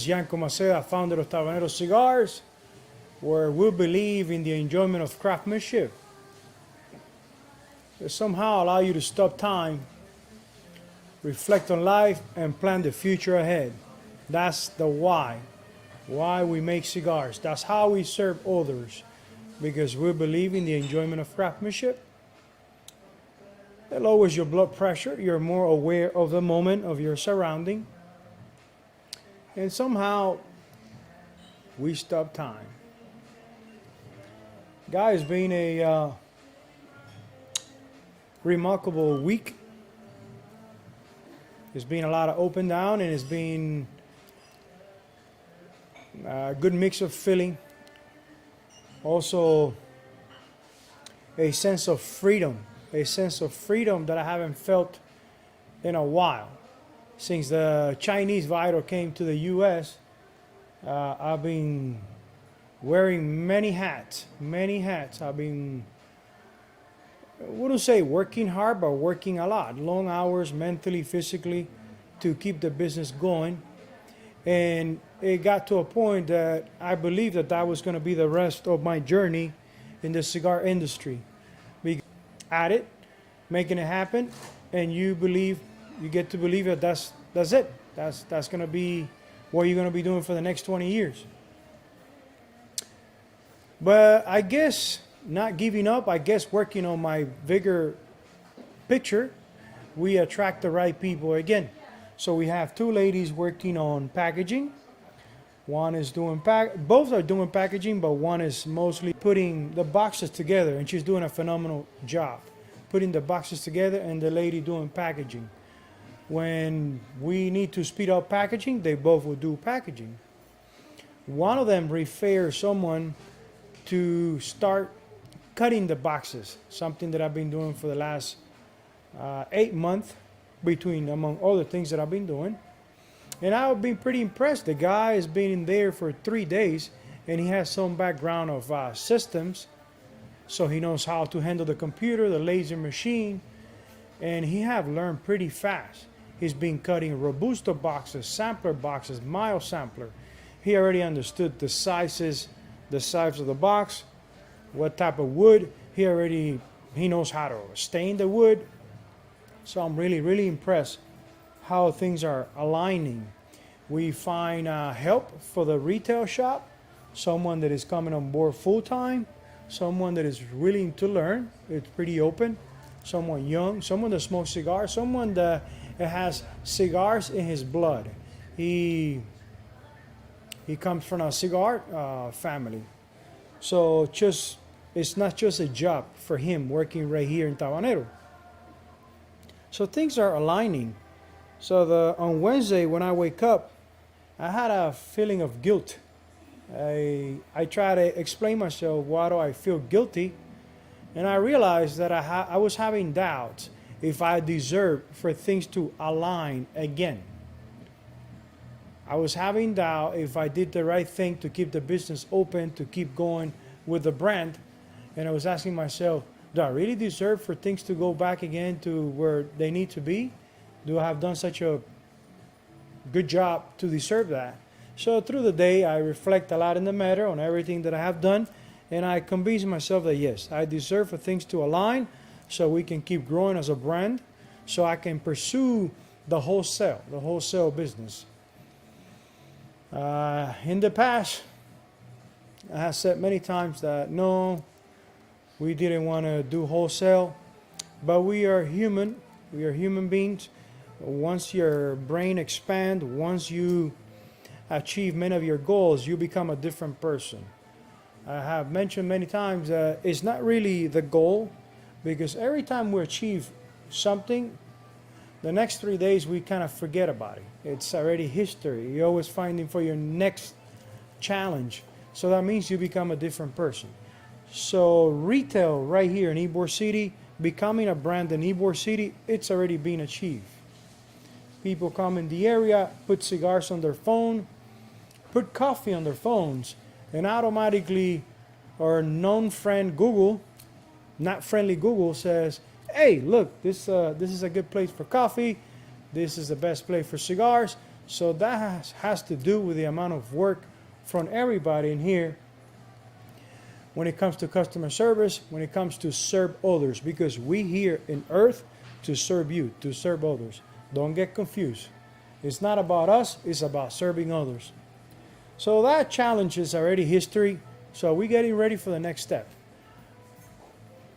Yanko Maceda, founder of Tabanero Cigars, where we believe in the enjoyment of craftsmanship. It somehow allow you to stop time, reflect on life, and plan the future ahead. That's the why we make cigars. That's how we serve others, because we believe in the enjoyment of craftsmanship. It lowers your blood pressure. You're more aware of the moment, of your surrounding. And somehow, we stop time. Guys, been a remarkable week. It's been a lot of up and down, and it's been a good mix of feeling. Also, a sense of freedom that I haven't felt in a while. Since the Chinese virus came to the U.S., I've been wearing many hats. I've been, I wouldn't say working hard, but working a lot. Long hours, mentally, physically, to keep the business going. And it got to a point that I believed that was going to be the rest of my journey in the cigar industry. Because at it, making it happen, and you get to believe that that's it. That's going to be what you're going to be doing for the next 20 years. But I guess not giving up, I guess working on my bigger picture, we attract the right people again. So we have two ladies working on packaging. One is doing both are doing packaging, but one is mostly putting the boxes together, and she's doing a phenomenal job putting the boxes together, and the lady doing packaging. When we need to speed up packaging, they both will do packaging. One of them refers someone to start cutting the boxes, something that I've been doing for the last 8 months, among other things that I've been doing. And I've been pretty impressed. The guy has been in there for 3 days, and he has some background of systems, so he knows how to handle the computer, the laser machine, and he have learned pretty fast. He's been cutting Robusto boxes, sampler boxes, mild sampler. He already understood the sizes, the size of the box, what type of wood. He knows how to stain the wood. So I'm really impressed how things are aligning. We find help for the retail shop, someone that is coming on board full time, someone that is willing to learn. It's pretty open. Someone young, someone that smokes cigars, someone that has cigars in his blood. He comes from a cigar family. So it's not just a job for him working right here in Tabanero. So things are aligning. So on Wednesday when I wake up, I had a feeling of guilt. I try to explain myself, why do I feel guilty? And I realized that I was having doubts if I deserve for things to align again. I was having doubt if I did the right thing to keep the business open, to keep going with the brand. And I was asking myself, do I really deserve for things to go back again to where they need to be? Do I have done such a good job to deserve that? So through the day, I reflect a lot in the matter on everything that I have done. And I convince myself that yes, I deserve for things to align so we can keep growing as a brand, so I can pursue the wholesale business. In the past, I have said many times that no, we didn't want to do wholesale, but we are human. We are human beings. Once your brain expands, once you achieve many of your goals, you become a different person. I have mentioned many times that it's not really the goal, because every time we achieve something, the next 3 days we kind of forget about it. It's already history. You're always finding for your next challenge. So that means you become a different person. So retail right here in Ybor City, becoming a brand in Ybor City, it's already been achieved. People come in the area, put cigars on their phone, put coffee on their phones, and automatically our known friend Google, not friendly Google, says, hey, look, this is a good place for coffee. This is the best place for cigars. So that has to do with the amount of work from everybody in here when it comes to customer service, when it comes to serve others, because we here in Earth to serve you, to serve others. Don't get confused. It's not about us, it's about serving others. So that challenge is already history. So we're getting ready for the next step.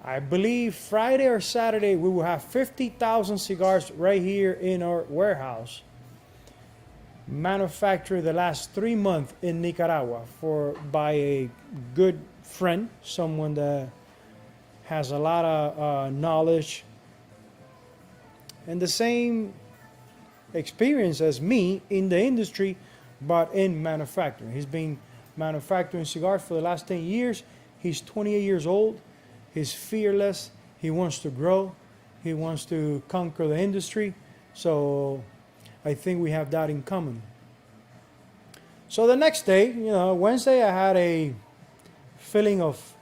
I believe Friday or Saturday we will have 50,000 cigars right here in our warehouse, manufactured the last 3 months in Nicaragua by a good friend, someone that has a lot of knowledge and the same experience as me in the industry, but in manufacturing. He's been manufacturing cigars for the last 10 years. He's 28 years old. He's fearless. He wants to grow. He wants to conquer the industry. So I think we have that in common. So the next day, Wednesday, I had a feeling of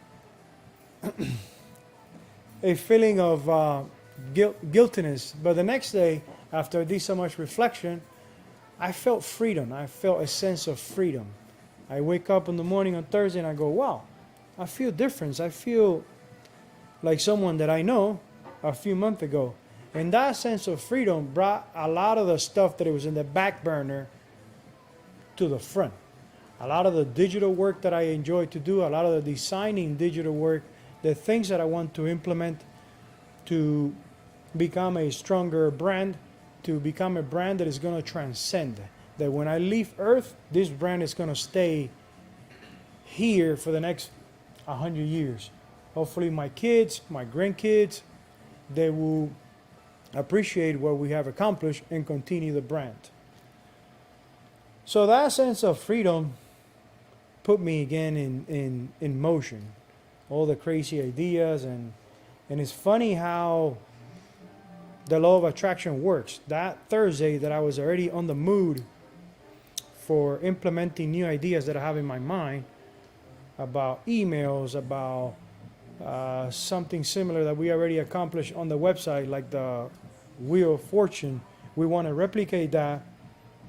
guiltiness. But the next day, after I did so much reflection, I felt freedom. I felt a sense of freedom. I wake up in the morning on Thursday and I go, wow, I feel different. I feel like someone that I know a few months ago. And that sense of freedom brought a lot of the stuff that was in the back burner to the front. A lot of the digital work that I enjoy to do, a lot of the designing digital work, the things that I want to implement to become a stronger brand, to become a brand that is going to transcend. That when I leave Earth, this brand is going to stay here for the next 100 years. Hopefully my kids, my grandkids, they will appreciate what we have accomplished and continue the brand. So that sense of freedom put me again in motion. All the crazy ideas, and it's funny how the law of attraction works. That Thursday that I was already on the mood for implementing new ideas that I have in my mind about emails, about something similar that we already accomplished on the website, like the Wheel of Fortune. We want to replicate that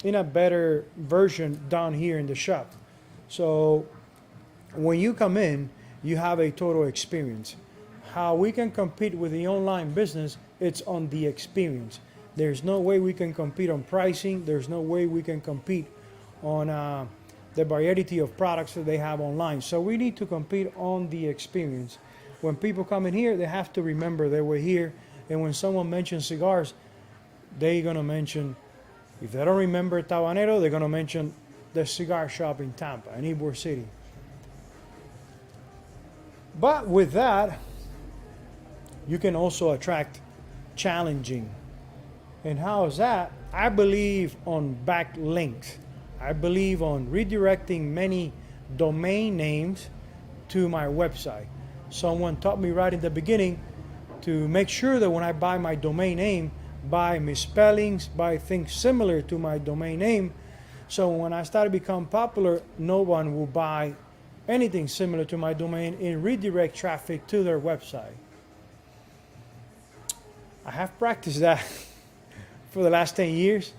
in a better version down here in the shop. So when you come in, you have a total experience. How we can compete with the online business, it's on the experience. There's no way we can compete on pricing. There's no way we can compete on the variety of products that they have online. So we need to compete on the experience. When people come in here, they have to remember they were here. And when someone mentions cigars, they're going to mention, if they don't remember Tabanero, they're going to mention the cigar shop in Tampa, in Ybor City. But with that, you can also attract challenging. And how is that? I believe on backlinks. I believe on redirecting many domain names to my website. Someone taught me right in the beginning to make sure that when I buy my domain name, buy misspellings, buy things similar to my domain name. So when I start to become popular, no one will buy anything similar to my domain and redirect traffic to their website. I have practiced that for the last 10 years.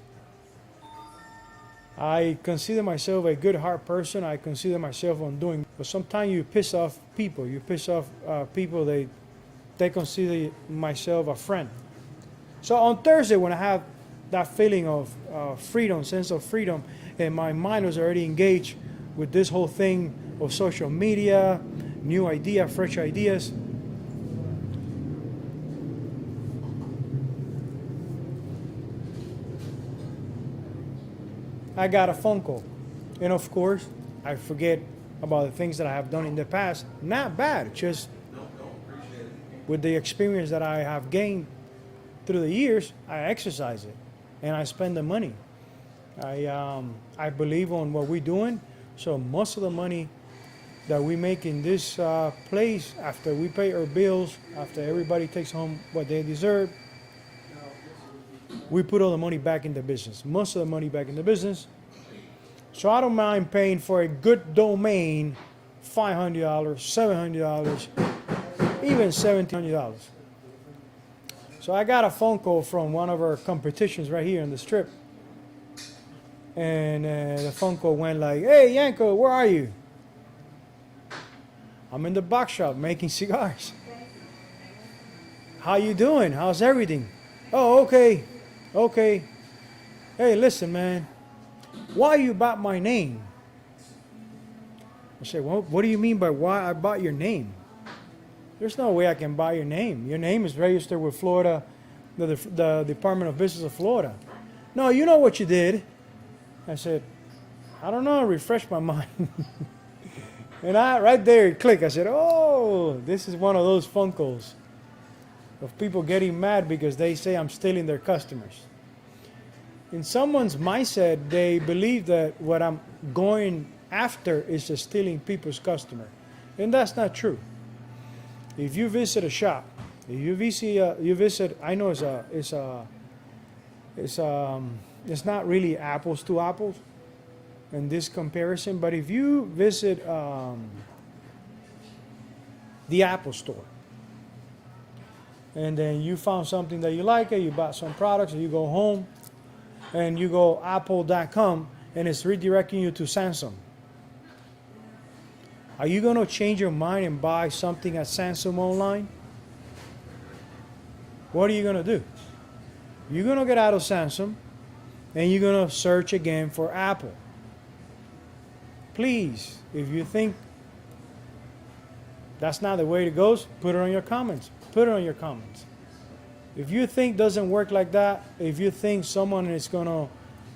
I consider myself a good heart person. I consider myself on doing, but sometimes you piss off people. You piss off people, they consider myself a friend. So on Thursday, when I have that feeling of freedom, sense of freedom, and my mind was already engaged with this whole thing of social media, new idea, fresh ideas, I got a phone call. And of course, I forget about the things that I have done in the past. Not bad, just with the experience that I have gained through the years, I exercise it and I spend the money. I believe on what we're doing. So most of the money that we make in this place, after we pay our bills, after everybody takes home what they deserve, we put all the money back in the business. Most of the money back in the business. So I don't mind paying for a good domain $500, $700, even $1,700. So I got a phone call from one of our competitions right here on the strip. And the phone call went like, "Hey, Yanko, where are you?" "I'm in the box shop making cigars." "How you doing? How's everything?" "Oh, okay, okay. Hey, listen, man. Why you bought my name?" I said, "Well, what do you mean by why I bought your name?" "There's no way I can buy your name. Your name is registered with Florida, the Department of Business of Florida." "No, you know what you did." I said, "I don't know. Refresh my mind." And right there it clicked. I said, "Oh, this is one of those phone calls of people getting mad because they say I'm stealing their customers." In someone's mindset, they believe that what I'm going after is just stealing people's customer, and that's not true. If you visit a shop, if you visit, I know it's not really apples to apples in this comparison, but if you visit the Apple Store and then you found something that you like, you bought some products, and you go home and you go apple.com and it's redirecting you to Samsung. Are you going to change your mind and buy something at Samsung online? What are you going to do? You're going to get out of Samsung and you're going to search again for Apple. Please, if you think that's not the way it goes, put it on your comments. Put it on your comments. If you think doesn't work like that, if you think someone is going to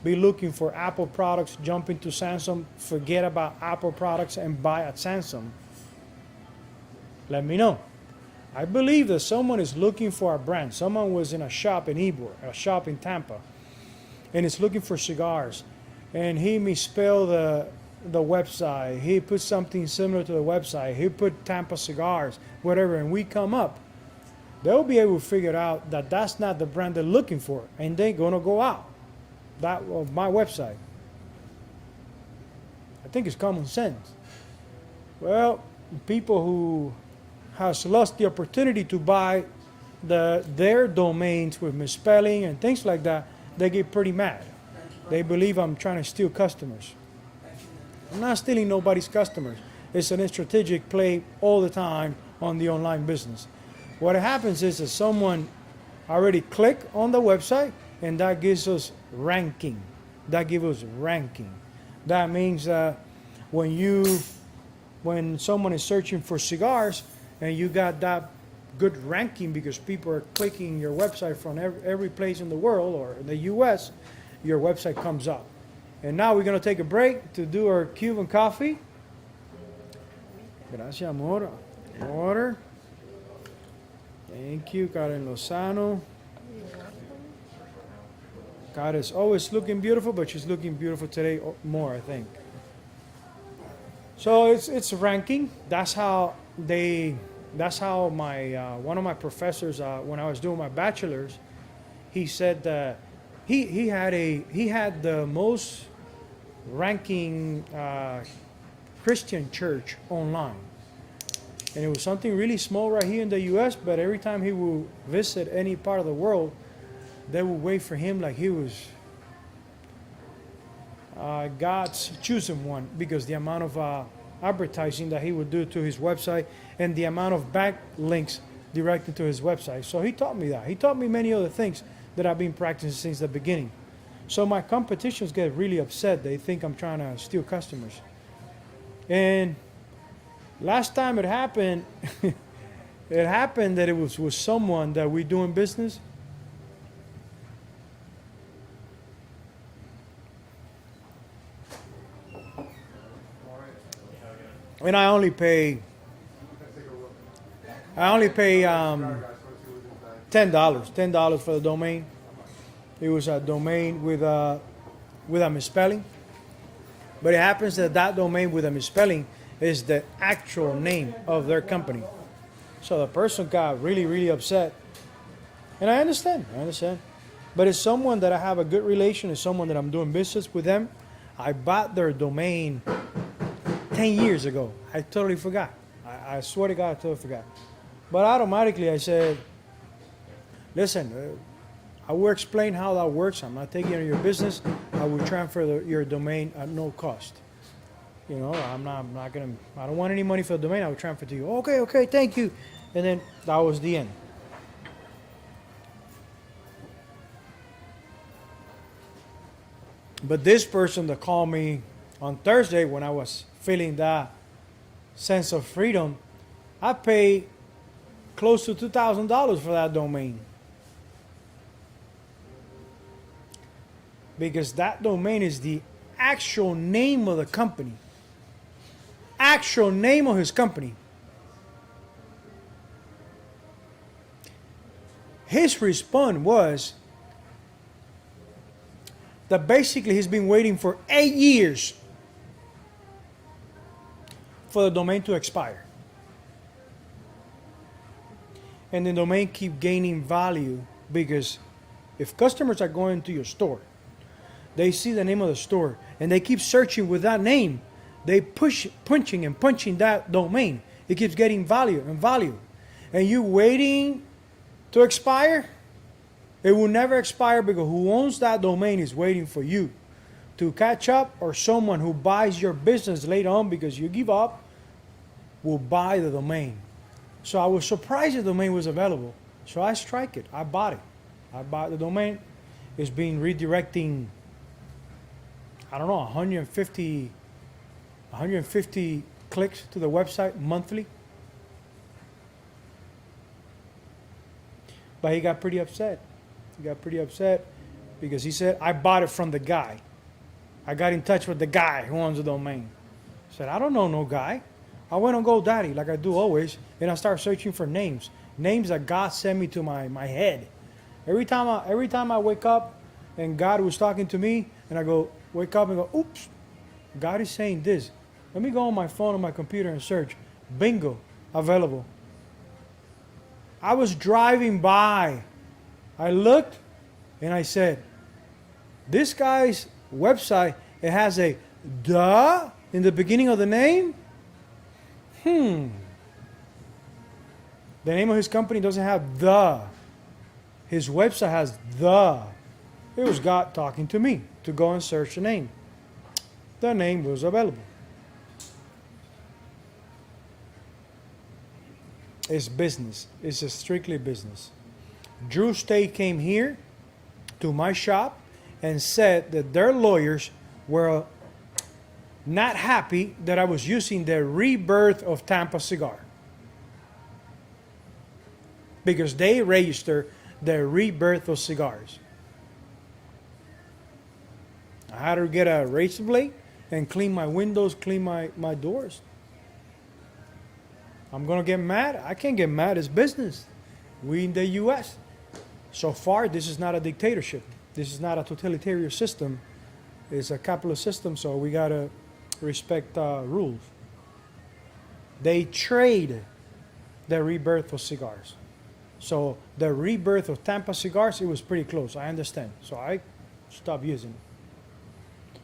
be looking for Apple products, jump into Samsung, forget about Apple products and buy at Samsung, let me know. I believe that someone is looking for a brand. Someone was in a shop in Ybor, a shop in Tampa, and is looking for cigars. And he misspelled the website. He put something similar to the website. He put Tampa Cigars, whatever, and we come up. They'll be able to figure out that that's not the brand they're looking for, and they're going to go out that of my website. I think it's common sense. Well, people who has lost the opportunity to buy their domains with misspelling and things like that, they get pretty mad. They believe I'm trying to steal customers. I'm not stealing nobody's customers. It's a strategic play all the time on the online business. What happens is that someone already click on the website, and that gives us ranking. That gives us ranking. That means that when someone is searching for cigars and you got that good ranking because people are clicking your website from every place in the world or in the US, your website comes up. And now we're going to take a break to do our Cuban coffee. Gracias, amor. Water. Thank you, Karen Lozano. God is always looking beautiful, but she's looking beautiful today more, I think. So it's ranking. That's how my one of my professors when I was doing my bachelor's, he said that he had the most ranking Christian church online. And it was something really small right here in the U.S., but every time he would visit any part of the world, they would wait for him like he was God's chosen one, because the amount of advertising that he would do to his website and the amount of backlinks directed to his website. So he taught me that. He taught me many other things that I've been practicing since the beginning. So my competitions get really upset. They think I'm trying to steal customers. And last time it happened, it happened that it was with someone that we doing business. And I only pay $10 for the domain. It was a domain with a misspelling. But it happens that that domain with a misspelling is the actual name of their company. So the person got really, really upset. And I understand. But it's someone that I have a good relation, it's someone that I'm doing business with them. I bought their domain 10 years ago. I totally forgot. I swear to God, I totally forgot. But automatically I said, listen, I will explain how that works. I'm not taking on your business. I will transfer your domain at no cost. You know, I'm not gonna. I don't want any money for the domain. I will transfer to you. Okay, okay, thank you. And then that was the end. But this person that called me on Thursday when I was feeling that sense of freedom, I paid close to $2,000 for that domain. Because that domain is the actual name of the company. Actual name of his company. His response was that basically he's been waiting for 8 years for the domain to expire. And the domain keep gaining value because if customers are going to your store, they see the name of the store and they keep searching with that name, they punching that domain. It keeps getting value and value. And you waiting to expire, it will never expire because who owns that domain is waiting for you to catch up, or someone who buys your business later on because you give up will buy the domain. So I was surprised the domain was available. So I strike it. I bought it. I bought the domain. It's been redirecting, I don't know, 150 clicks to the website monthly. But he got pretty upset. He got pretty upset because he said, I bought it from the guy. I got in touch with the guy who owns the domain. I said, I don't know no guy. I went on GoDaddy like I do always, and I start searching for names. Names that God sent me to my head. Every time I wake up and God was talking to me, and I go, wake up and go, oops, God is saying this. Let me go on my phone, on my computer and search. Bingo, available. I was driving by. I looked and I said, this guy's website, it has a duh in the beginning of the name. The name of his company doesn't have the. His website has the. It was God talking to me to go and search the name. The name was available. It's business. It's a strictly business. Drew State came here to my shop and said that their lawyers were not happy that I was using the rebirth of Tampa Cigar. Because they register the rebirth of cigars. I had to get a razor blade and clean my windows, clean my doors. I'm going to get mad? I can't get mad. It's business. We in the U.S. So far, this is not a dictatorship. This is not a totalitarian system. It's a capitalist system, so we got to respect rules. They trade the rebirth of cigars. So the rebirth of Tampa Cigars, it was pretty close. I understand. So I stopped using it.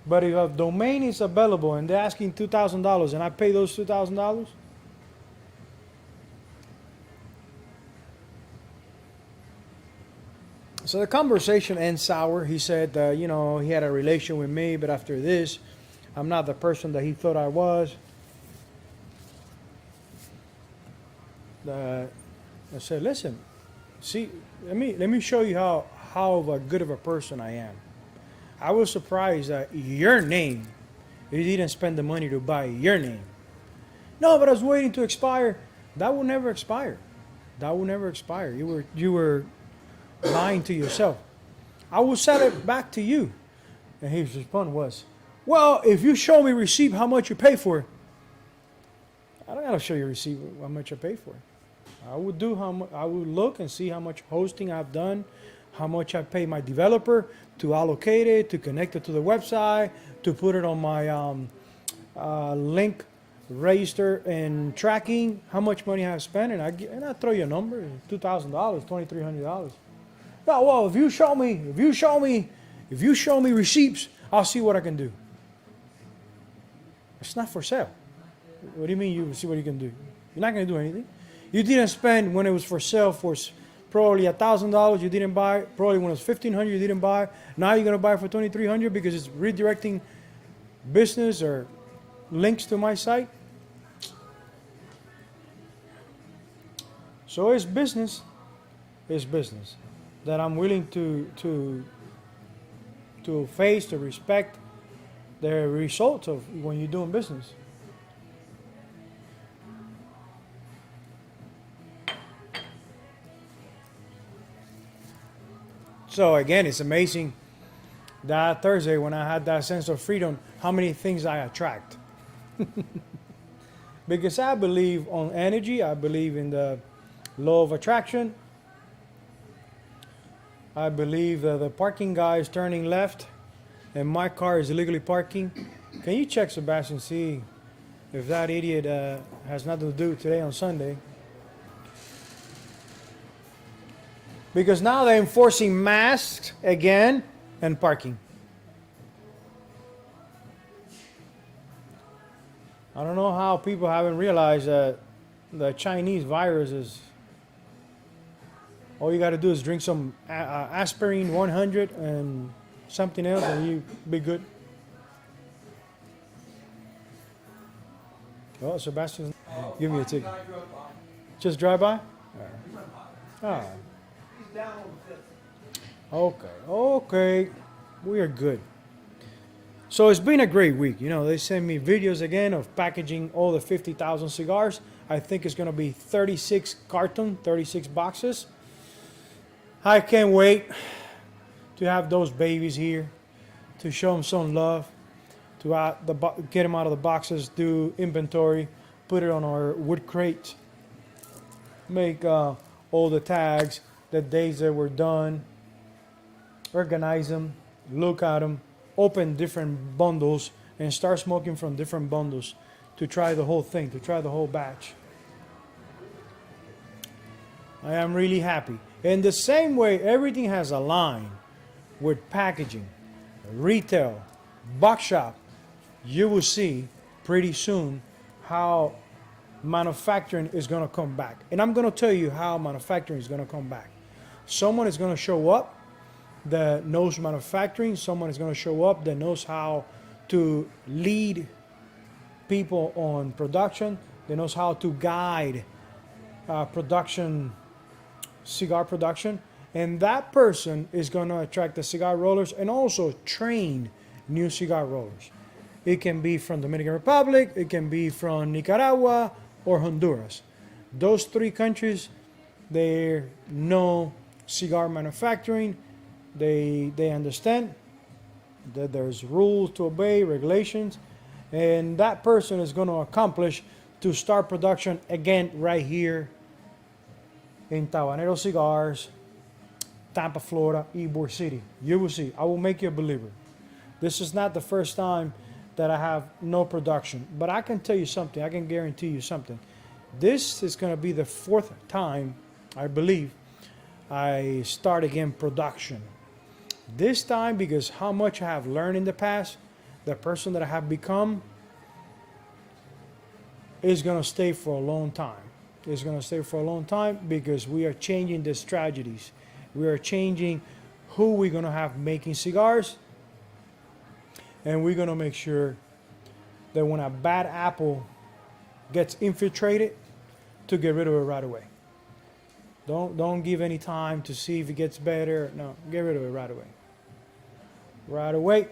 But if a domain is available and they're asking $2,000 and I pay those $2,000, so the conversation ends sour. He said, he had a relation with me, but after this, I'm not the person that he thought I was. I said, listen, see, let me show you how good of a person I am. I was surprised that your name, you didn't spend the money to buy your name. No, but I was waiting to expire. That will never expire. That will never expire. You were lying to yourself. I will sell it back to you. And his response was, well, if you show me receipt how much you pay for it. I don't gotta show you receipt how much I pay for it. I would look and see how much hosting I've done, how much I pay my developer to allocate it, to connect it to the website, to put it on my link register and tracking, how much money I have spent, and I throw you a number, $2,000, $2,300. No, well, if you show me receipts, I'll see what I can do. It's not for sale. What do you mean you see what you can do? You're not going to do anything. You didn't spend when it was for sale for probably $1,000 you didn't buy, probably when it was $1,500 you didn't buy. Now you're gonna buy it for $2,300 because it's redirecting business or links to my site. So it's business. It's business that I'm willing to face, to respect the results of when you're doing business. So again, it's amazing that Thursday when I had that sense of freedom, how many things I attract. Because I believe on energy, I believe in the law of attraction. I believe that the parking guy is turning left and my car is illegally parking. Can you check, Sebastian, see if that idiot has nothing to do today on Sunday? Because now they're enforcing masks again and parking. I don't know how people haven't realized that the Chinese virus is, all you got to do is drink some aspirin 100 and something else and you be good. Oh, Sebastian, give me a ticket. Just drive by? Oh. Okay, we are good. So it's been a great week. You know, they send me videos again of packaging all the 50,000 cigars. I think it's going to be 36 carton, 36 boxes. I can't wait to have those babies here, to show them some love, to get them out of the boxes, do inventory, put it on our wood crate, make all the tags, the days that were done, organize them, look at them, open different bundles, and start smoking from different bundles to try the whole thing, to try the whole batch. I am really happy. In the same way, everything has a line with packaging, retail, box shop. You will see pretty soon how manufacturing is going to come back. And I'm going to tell you how manufacturing is going to come back. Someone is going to show up that knows manufacturing. Someone is going to show up that knows how to lead people on production. That knows how to guide production, cigar production. And that person is going to attract the cigar rollers and also train new cigar rollers. It can be from Dominican Republic, it can be from Nicaragua or Honduras. Those three countries, they know cigar manufacturing. They understand that there's rules to obey, regulations, and that person is going to accomplish to start production again right here in Tabanero Cigars, Tampa, Florida, Ybor City. You will see. I will make you a believer. This is not the first time that I have no production, but I can tell you something. I can guarantee you something. This is going to be the fourth time, I believe, I start again production. This time, because how much I have learned in the past, the person that I have become is going to stay for a long time. It's going to stay for a long time because we are changing the strategies. We are changing who we're going to have making cigars. And we're going to make sure that when a bad apple gets infiltrated, to get rid of it right away. Don't give any time to see if it gets better. No, get rid of it right away. Right away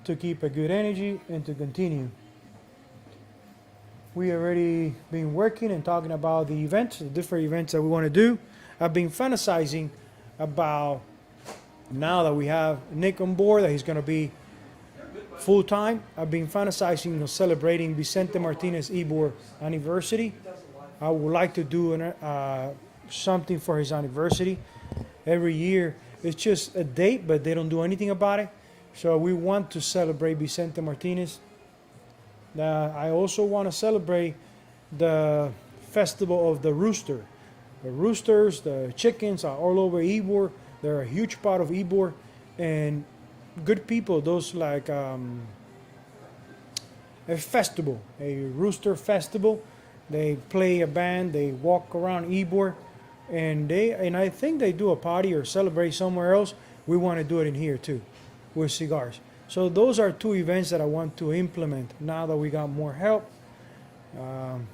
to keep a good energy and to continue. We already been working and talking about the events, the different events that we want to do. I've been fantasizing about now that we have Nick on board, that he's going to be full time. I've been fantasizing of celebrating Vicente Martinez Ybor anniversary. I would like to do something for his anniversary every year. It's just a date, but they don't do anything about it. So we want to celebrate Vicente Martinez. I also want to celebrate the festival of the rooster. The roosters, the chickens are all over Ybor. They're a huge part of Ybor. And good people, those like a festival, a rooster festival. They play a band, they walk around Ybor, and I think they do a party or celebrate somewhere else. We want to do it in here too, with cigars. So those are two events that I want to implement now that we got more help. Um,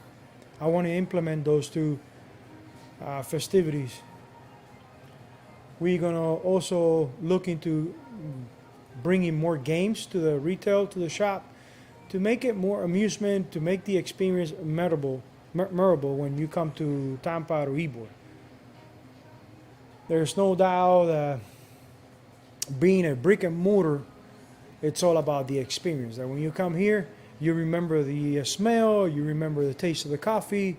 I want to implement those two festivities. We're gonna also look into bringing more games to the retail, to the shop, to make it more amusement, to make the experience memorable when you come to Tampa or Ybor. There's no doubt that being a brick and mortar, it's all about the experience. That when you come here, you remember the smell, you remember the taste of the coffee.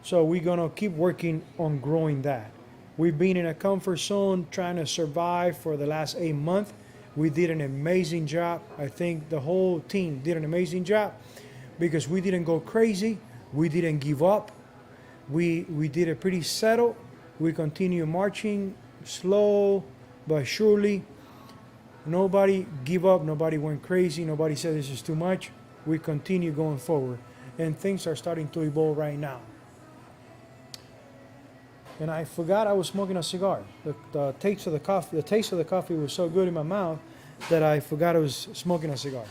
So we're gonna keep working on growing that. We've been in a comfort zone trying to survive for the last 8 months. We did an amazing job. I think the whole team did an amazing job because we didn't go crazy. We didn't give up. We did it pretty settled. We continue marching slow but surely. Nobody give up. Nobody went crazy. Nobody said this is too much. We continue going forward. And things are starting to evolve right now. And I forgot I was smoking a cigar. The taste of the coffee was so good in my mouth that I forgot I was smoking a cigar.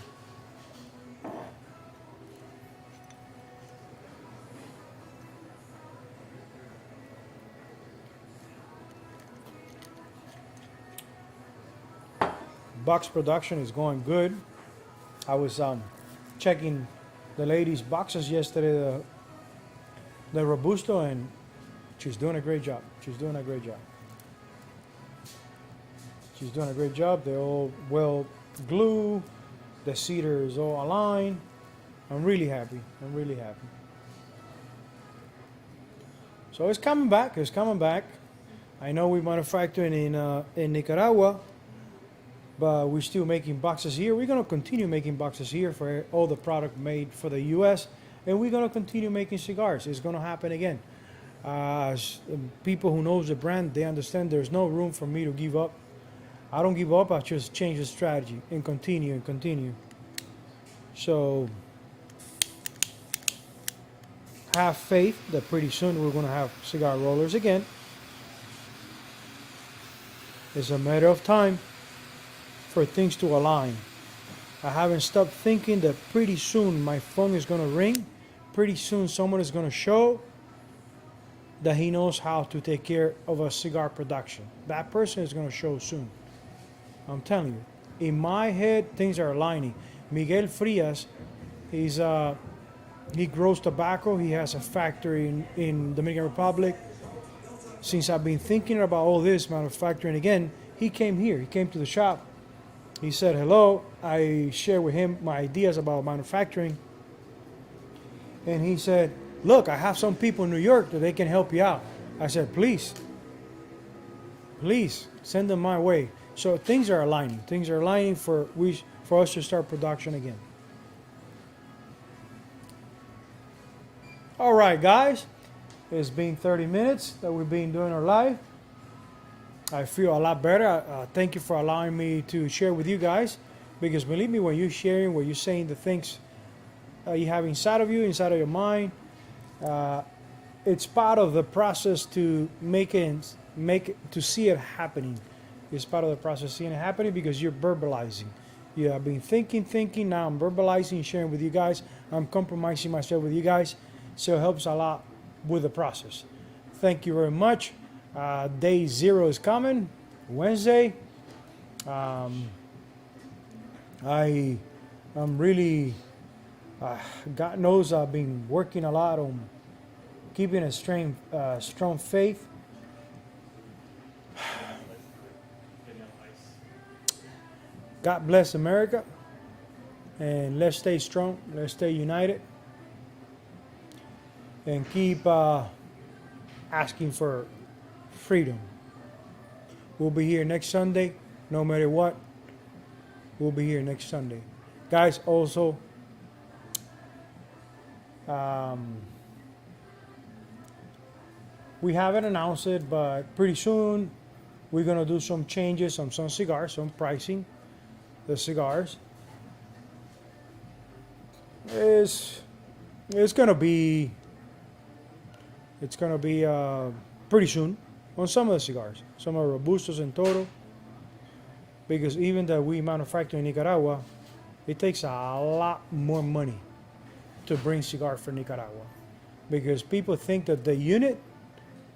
Box production is going good. I was checking the ladies' boxes yesterday, the Robusto, and she's doing a great job. She's doing a great job. She's doing a great job. They're all well glued. The cedar is all aligned. I'm really happy. I'm really happy. So it's coming back. It's coming back. I know we manufacturing in Nicaragua, but we're still making boxes here. We're going to continue making boxes here for all the product made for the U.S., and we're going to continue making cigars. It's going to happen again. People who knows the brand, they understand there's no room for me to give up. I don't give up. I just change the strategy and continue and continue. So have faith that pretty soon we're going to have cigar rollers again. It's a matter of time for things to align. I haven't stopped thinking that pretty soon my phone is going to ring. Pretty soon someone is going to show that he knows how to take care of a cigar production. That person is going to show soon. I'm telling you. In my head, things are aligning. Miguel Frias, he grows tobacco. He has a factory in Dominican Republic. Since I've been thinking about all this manufacturing again, he came here. He came to the shop. He said hello. I shared with him my ideas about manufacturing. And he said, look, I have some people in New York that they can help you out. I said, please send them my way. So things are aligning. Things are aligning for us to start production again. All right, guys. It's been 30 minutes that we've been doing our live. I feel a lot better. Thank you for allowing me to share with you guys. Because believe me, when you're sharing, when you're saying the things you have inside of you, inside of your mind, it's part of the process to to see it happening. It's part of the process seeing it happening because you're verbalizing. You have been thinking. Now I'm verbalizing, sharing with you guys. I'm compromising myself with you guys, so it helps a lot with the process. Thank you very much. Day 0 is coming, Wednesday. I'm really, God knows I've been working a lot on keeping a strong faith. God bless America, and let's stay strong, let's stay united, and keep asking for freedom. We'll be here next Sunday, no matter what. We'll be here next Sunday. Guys, also, we haven't announced it, but pretty soon we're going to do some changes on some cigars, some pricing. The cigars it's gonna be pretty soon on some of the cigars, some are Robustos and Toro, because even that we manufacture in Nicaragua, it takes a lot more money to bring cigar from Nicaragua, because people think that the unit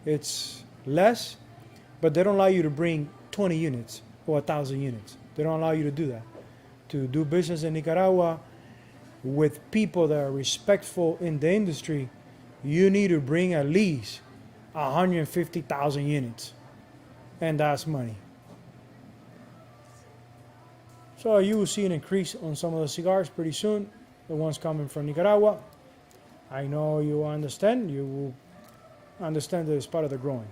it's less, but they don't allow you to bring 20 units or 1,000 units. They don't allow you to do that. To do business in Nicaragua with people that are respectful in the industry, you need to bring at least 150,000 units, and that's money. So you will see an increase on some of the cigars pretty soon, the ones coming from Nicaragua. I know you understand. You will understand that it's part of the growing.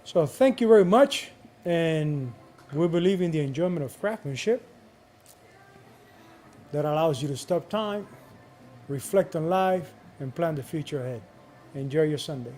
So thank you very much, and we believe in the enjoyment of craftsmanship that allows you to stop time, reflect on life, and plan the future ahead. Enjoy your Sunday.